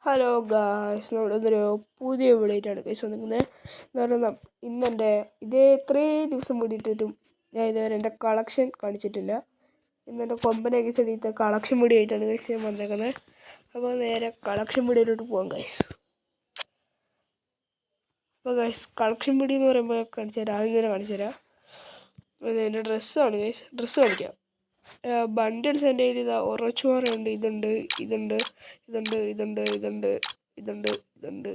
Hello guys, നമ്മളൊരു പുതിയ വീഡിയോയിട്ടാണ് guys വന്നിരിക്കുന്നത്. എന്ന് പറഞ്ഞാൽ ഇന്നെൻ്റെ ഇത്രയും ദിവസം കൂടിയിട്ടിട്ടും ഞാൻ ഇതുവരെ എൻ്റെ കളക്ഷൻ കാണിച്ചിട്ടില്ല. ഇന്നെൻ്റെ കൊമ്പനെ ഗൈസ് അടിയത്തെ കളക്ഷൻ വീഡിയോ ആയിട്ടാണ് ഗൈസ് ഞാൻ വന്നേക്കുന്നത്. അപ്പോൾ നേരെ കളക്ഷൻ വീഡിയോയിലോട്ട് പോകാം ഗൈസ്. അപ്പോൾ ഗൈസ് കളക്ഷൻ വീഡിയോ എന്ന് പറയുമ്പോൾ കാണിച്ചു തരാം, ആദ്യം തന്നെ കാണിച്ചു തരാം. എൻ്റെ ഡ്രസ്സാണ് ഗൈസ്, ഡ്രസ്സ് കാണിക്കാം. ബണ്ടിൽസ് എൻ്റെ കയ്യിൽ ഇതാ ഉറച്ചുമാറുണ്ട്, ഇതുണ്ട് ഇതുണ്ട് ഇതുണ്ട് ഇതുണ്ട് ഇതുണ്ട് ഇതുണ്ട് ഇതുണ്ട്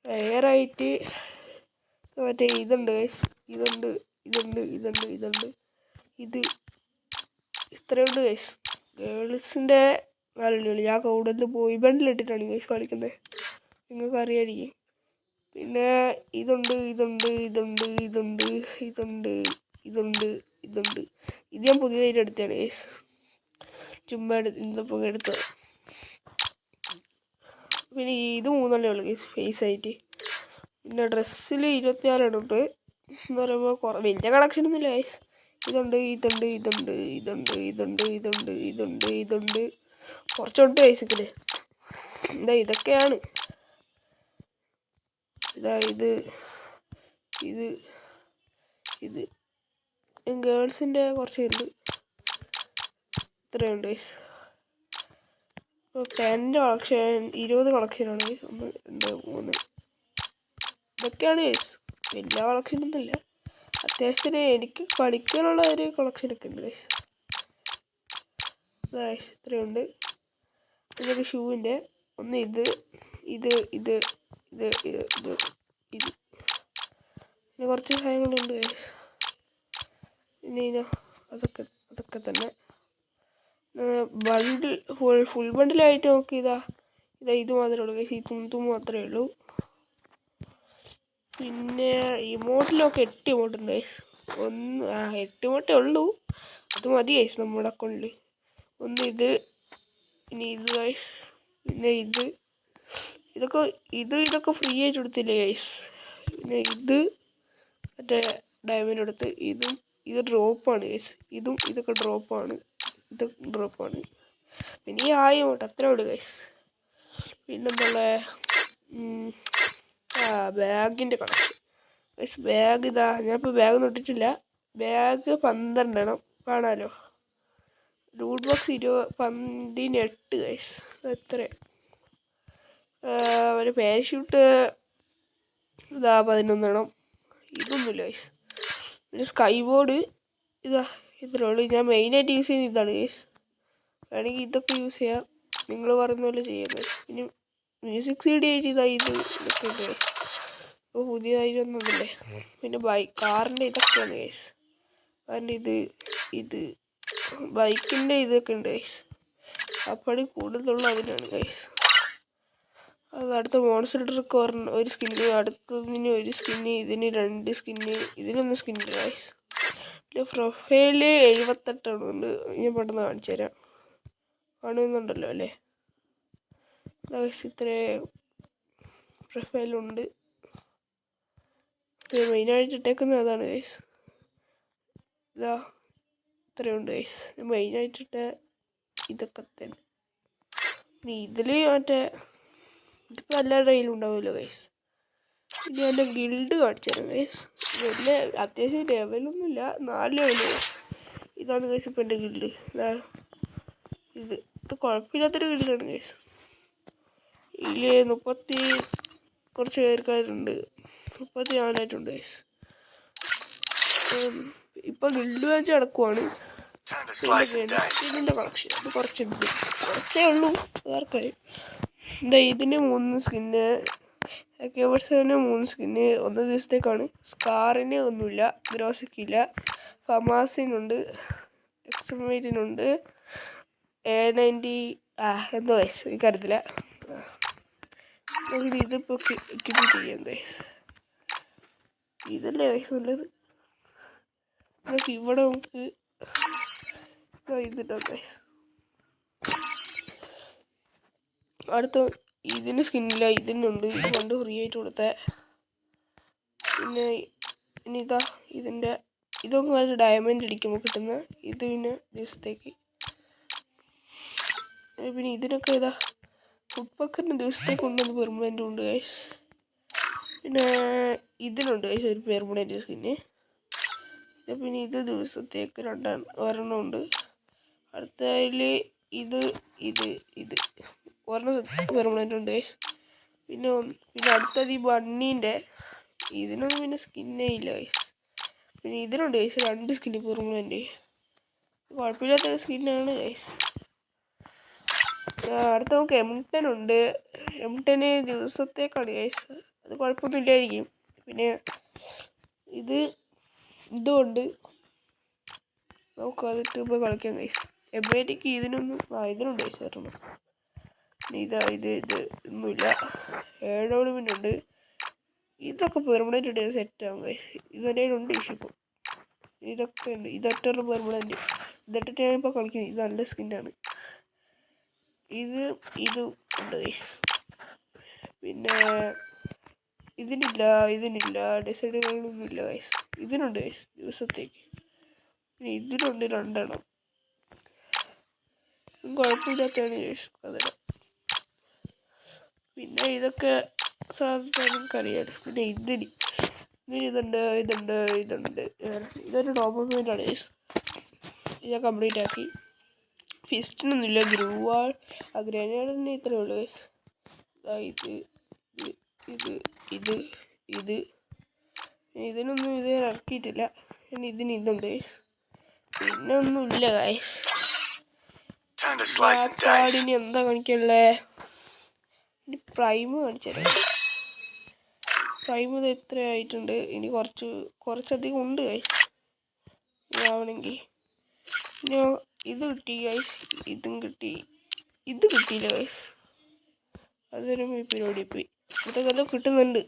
എയറായിട്ട് മറ്റേ ഇതുണ്ട് ഗൈസ്, ഇതുണ്ട് ഇതുണ്ട് ഇതുണ്ട് ഇതുണ്ട് ഇത് ഇത്രയുണ്ട് ഗൈസ്. ഗേൾസിൻ്റെ നല്ല ഞാൻ കൂടുതൽ ബോയ് ബണ്ടിലിട്ടിട്ടാണ് ഗൈസ് കളിക്കുന്നത്, നിങ്ങൾക്ക് അറിയാമായിരിക്കും. പിന്നെ ഇതുണ്ട് ഇതുണ്ട് ഇതുണ്ട് ഇതുണ്ട് ഇതുണ്ട് ഇതുണ്ട് ഇതുണ്ട് ഇത് ഞാൻ പുതിയതായിട്ട് എടുത്തതാണ് ഗൈസ്, ചുമ്മാ ഇന്നിപ്പോൾ എടുത്തത്. പിന്നെ ഇത് മൂന്നെണ്ണേ ഉള്ളു ഗൈസ് ഫേസ് ആയിട്ട്. പിന്നെ ഡ്രസ്സിൽ 24 ഉണ്ട് എന്ന് പറയുമ്പോൾ വലിയ കളക്ഷൻ ഒന്നുമില്ല ഗൈസ്. ഇതുണ്ട് ഇതുണ്ട് ഇതുണ്ട് ഇതുണ്ട് ഇതുണ്ട് ഇതുണ്ട് ഇതുണ്ട് ഇതുണ്ട് കുറച്ചുണ്ട് ഗൈസ്. ഇതിൽ എന്താ ഇതൊക്കെയാണ്, ഇതാ ഇത് ഇത് ഇത് ഗേൾസിൻ്റെ കുറച്ചുണ്ട്, ഇത്രയുണ്ട് ഗൈസ്. ഇപ്പോൾ പാൻറ്റിൻ്റെ കളക്ഷൻ 20 കളക്ഷനാണ് ഗൈസ്. 1 2 3 ഇതൊക്കെയാണ് ഗൈസ്, വലിയ കളക്ഷനൊന്നുമില്ല. അത്യാവശ്യത്തിന് എനിക്ക് പഠിക്കാനുള്ള ഒരു കളക്ഷനൊക്കെ ഉണ്ട് ഗൈസ്. ഗൈസ് ഇത്രയുണ്ട്. ഇതൊക്കെ ഷൂവിൻ്റെ ഒന്ന് ഇത് ഇത് ഇത് ഇത് ഇത് ഇത് ഇത് പിന്നെ കുറച്ച് സാധനങ്ങളുണ്ട് ഗൈസ്. പിന്നെ അതൊക്കെ അതൊക്കെ തന്നെ ബണ്ടിൽ ഫുൾ ബണ്ടിലായിട്ട് നോക്കി ഇതാ ഇത് മാത്രമേ ഉള്ളൂ ഗൈസ്, ഈ തും മാത്രമേ ഉള്ളൂ. പിന്നെ ഇമോട്ടിലൊക്കെ 8 ഇമോട്ടുണ്ട് ഗൈസ്. 8 ഇമോട്ടേ ഉള്ളൂ, അത് മതി ഗൈസ് നമ്മുടെ അക്കൗണ്ടിൽ. ഒന്ന് ഇത്, പിന്നെ ഇത് ഗൈസ്, പിന്നെ ഇതൊക്കെ ഫ്രീ ആയിട്ട് കൊടുത്തില്ലേ ഗൈസ്. പിന്നെ ഇത് മറ്റേ ഡയമണ്ട് എടുത്ത് ഇത് ഡ്രോപ്പാണ് ഗൈസ്. ഇതൊക്കെ ഡ്രോപ്പാണ്, ഇത് ഡ്രോപ്പാണ്. പിന്നെ ഈ 1000 ഇമോട്ട് അത്രേ ഉള്ളൂ ഗൈസ്. പിന്നെന്താ ബാഗിൻ്റെ കളക്ഷൻ ഗൈസ്. ബാഗ് ഇതാ, ഞാനിപ്പോൾ ബാഗ് തൊട്ടിട്ടില്ല. ബാഗ് 12 എണ്ണം കാണാമല്ലോ. ലൂട്ട് ബോക്സ് 18 ഗൈസ്, എത്ര. ഒരു പാരഷൂട്ട് ഇതാ 11 എണ്ണം, ഇതൊന്നുമില്ല ഗൈസ്. പിന്നെ സ്കൈ ബോർഡ് ഇതാ ഇത്രേ ഉള്ളൂ. ഞാൻ മെയിനായിട്ട് യൂസ് ചെയ്യുന്നത് ഇതാണ് ഗൈസ്. വേണമെങ്കിൽ ഇതൊക്കെ യൂസ് ചെയ്യാം, നിങ്ങൾ പറയുന്ന പോലെ ചെയ്യാം ഗൈസ്. പിന്നെ മ്യൂസിക് CD ആയിട്ട് ഇതൊക്കെ ഉണ്ട് ഗൈസ്. ഇപ്പോൾ പുതിയതായിട്ടൊന്നുമില്ലേ. പിന്നെ കാറിൻ്റെ ഇതൊക്കെയാണ് ഗൈസ്. കാറിൻ്റെ ഇത് ബൈക്കിൻ്റെ ഇതൊക്കെ ഉണ്ട് ഗൈസ്. അപ്പടി കൂടുതലുള്ള അതിനാണ് ഗൈസ്. അത് അടുത്ത മോൺസ്റ്റർ ട്രക്ക് ഒരു സ്കിന്ന്, അടുത്തതിന് ഒരു സ്കിന്ന്, ഇതിന് 2 സ്കിന്ന്, ഇതിനൊന്ന് സ്കിന്നില്ല ഗൈസ്. പിന്നെ പ്രൊഫൈല് 78 ഉണ്ട്, ഞാൻ പെട്ടെന്ന് കാണിച്ചു തരാം. കാണുന്നുണ്ടല്ലോ അല്ലേ ഗൈസ്, ഇത്രേ പ്രൊഫൈലുണ്ട്. മെയിനായിട്ട് ഇട്ടേക്കുന്നത് അതാണ് ഗൈസ്. ഇതാ ഇത്രയുണ്ട് ഗൈസ്, മെയിനായിട്ടിട്ട ഇതൊക്കെ തന്നെ. ഇനി ഇതിൽ മറ്റേ ഇതിപ്പോൾ എല്ലാവരുടെ കയ്യിലും ഉണ്ടാവുമല്ലോ ഗൈസ്. ഇനി എൻ്റെ ഗിൽഡ് കാണിച്ചു തരാം ഗൈസ്. വലിയ അത്യാവശ്യം ലെവലൊന്നുമില്ല, 4 ലെവല് ഗൈസ്. ഇതാണ് ഗൈസ് ഇപ്പോൾ എൻ്റെ ഗിൽഡ്. ഇത് കുഴപ്പമില്ലാത്തൊരു ഗിൽഡാണ് ഗൈസ്. ഇതിൽ 30 കുറച്ച് പേർക്കാരുണ്ട്, 34 ഗൈസ്. ഇപ്പോൾ ഗിൽഡ് മാച്ച് നടക്കുവാണ്. ഇതിൻ്റെ കളക്ഷൻ അത് കുറച്ചേ ഉള്ളൂ ആർക്കാരും. എന്താ ഇതിന് 3 സ്കിന്ന്, കേബിൾസിന് 3 സ്കിന്ന് 1 ദിവസത്തേക്കാണ്. സ്കാറിന് ഒന്നുമില്ല, ഗ്രോസിക്കില്ല, ഫമാസിനുണ്ട്, എക്സ്മേറ്റിനുണ്ട്, A90 എന്തോ ഗൈസ് എനിക്കറിയത്തില്ല. ഇതിപ്പോൾ കിപ്പ് ചെയ്യാം ഗൈസ്. ഇതല്ലേ ഗൈസ് നല്ലത്. ഇവിടെ നമുക്ക് ഇതിട്ടോ ഗൈസ്. അടുത്ത ഇതിന് സ്കിന്നില്ല, ഇതിനുണ്ട്, ഇത് കൊണ്ട് ഫ്രീ ആയിട്ട് കൊടുത്തേ. പിന്നെ ഇതാ ഇതൊക്കെ ഡയമണ്ട് അടിക്കുമ്പോൾ കിട്ടുന്ന ഇത്, പിന്നെ ദിവസത്തേക്ക്. പിന്നെ ഇതിനൊക്കെ ഇതാ ഫുഡ് ബക്കറിന് ദിവസത്തേക്ക് കൊണ്ടുവന്ന് പെർമനൻ്റ് ഉണ്ട് ഗൈസ്. പിന്നെ ഇതിനുണ്ട് ഗൈസ് ഒരു പെർമനൻ്റ് സ്കിന്ന്. പിന്നെ ഇത് ദിവസത്തേക്ക് ഒരെണ്ണം ഉണ്ട്. അടുത്തതിൽ ഇത് ഇത് ഇത് ഒരെണ്ണം പെർമനൻ്റ് ഉണ്ട് ഗൈസ്. പിന്നെ അടുത്തത് ഈ ബണ്ണീൻ്റെ ഇതിനൊന്നും പിന്നെ സ്കിന്നേ ഇല്ല ഗൈസ്. പിന്നെ ഇതിനുണ്ട് ഗൈസ് 2 സ്കിന്ന് പെർമനൻ്റ്. കുഴപ്പമില്ലാത്ത സ്കിന്നാണ് ഗൈസ്. അടുത്ത നമുക്ക് M10 ഉണ്ട്. M10 ദിവസത്തേക്കാണ് ഗൈസ്. അത് കുഴപ്പമൊന്നുമില്ലായിരിക്കും. പിന്നെ ഇതുകൊണ്ട് നമുക്ക് അതിട്ട് ഇപ്പോൾ കളിക്കാം ഗൈസ്. എബേറ്റിക്ക് ഇതിനുണ്ട് ഗൈസ് വരണം. ഇത് ഒന്നുമില്ല. 7 മിനിറ്റ് ഇതൊക്കെ പെർമനൻ്റ് ഉണ്ട് സെറ്റാകും ഗൈസ്. ഇതെൻ്റെ ഉണ്ട് ഇപ്പം. ഇതൊക്കെ ഉണ്ട്. ഇതൊറ്റൊരു പെർമനൻ്റ്. ഇതൊക്കെ ഞാനിപ്പോൾ കളിക്കുന്നത്. ഇത് നല്ല സ്കിന്നാണ്. ഇത് ഉണ്ട് ഗൈസ്. പിന്നെ ഇതിനില്ല ഡിസൈഡുകളൊന്നുമില്ല ഗൈസ്. ഇതിനുണ്ട് ഗൈസ് ദിവസത്തേക്ക്. പിന്നെ ഇതിനുണ്ട് 2 എണ്ണം. കുഴപ്പമില്ലാത്തതാണ് ഗൈസ് അതെല്ലാം. പിന്നെ ഇതൊക്കെ സാധാരണ നമുക്കറിയാലോ. പിന്നെ ഇതുണ്ട്. ഇതൊരു ടോപ്പ് പോയിൻ്റാണ് ഗൈസ്. ഇത് ഞാൻ കംപ്ലീറ്റ് ആക്കി. ഫിസ്റ്റിനൊന്നുമില്ല. ഗ്രൂവാൾ ഗ്രനേഡിന് ഇത്രയേ ഉള്ളൂ ഗൈസ്. ഇതിനൊന്നും ഇത് ഇറക്കിയിട്ടില്ല. പിന്നെ ഇതുണ്ട് ഗൈസ്. പിന്നെ ഒന്നുമില്ല ഗൈസ്. കാർഡിന് എന്താ കാണിക്കല്ലേ? ഇനി പ്രൈം കാണിച്ചുതരാം. പ്രൈം ഇത് എത്ര ആയിട്ടുണ്ട്? ഇനി കുറച്ചധികം ഉണ്ട് ഗൈസ്. ഇതാവണമെങ്കിൽ പിന്നെ ഇത് കിട്ടി ഗൈസ്. ഇതും കിട്ടി. ഇത് കിട്ടിയില്ല ഗൈസ്. അതൊരു പരിപാടി പോയി. ഇതൊക്കെ എന്തോ കിട്ടുന്നുണ്ട്.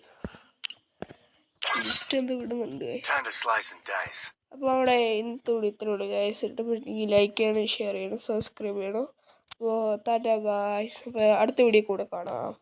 എന്തോ കിട്ടുന്നുണ്ട് ഗൈസ്. അപ്പോൾ നമ്മുടെ ഇത്രയുള്ളൂ ഗൈസ്. ഇഷ്ടപ്പെട്ടെങ്കിൽ ലൈക്ക് ചെയ്യണം, ഷെയർ ചെയ്യണം, സബ്സ്ക്രൈബ് ചെയ്യണം. അപ്പോൾ ടാറ്റാ ഗൈസ്. അപ്പോൾ അടുത്ത വീഡിയോ കൂടെ കാണാം.